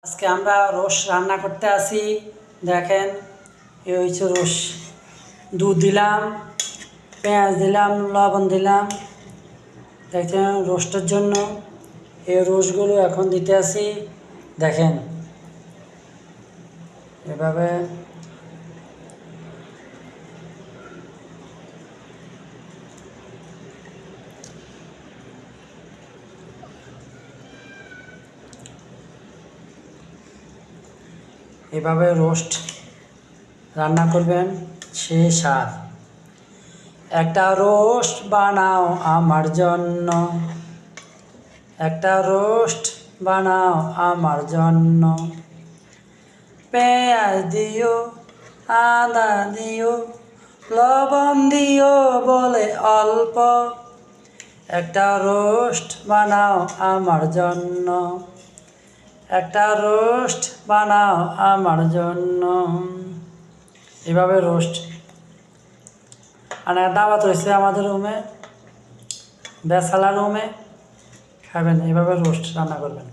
আজকে আমরা রোস রান্না করতে আসি। দেখেন এই হচ্ছে রোস। দুধ দিলাম, পেঁয়াজ দিলাম, লবণ দিলাম। দেখছেন রোস্টের জন্য এই রোসগুলো এখন দিতে আসি। দেখেন এভাবে এভাবে রোস্ট রান্না করবেন, সে স্বাদ। একটা রোস্ট বানাও আমার জন্য, একটা রোস্ট বানাও আমার জন্য। পেঁয়াজ দিও, আদা দিও, লবণ দিও বলে অল্প। একটা রোস্ট বানাও আমার জন্য, একটা রোস্ট বানাও আমার জন্য। এভাবে রোস্ট আর দাওয়াত রয়েছে আমাদের রুমে, বেসালা রুমে, খাবেন। এভাবে রোস্ট রান্না করবেন।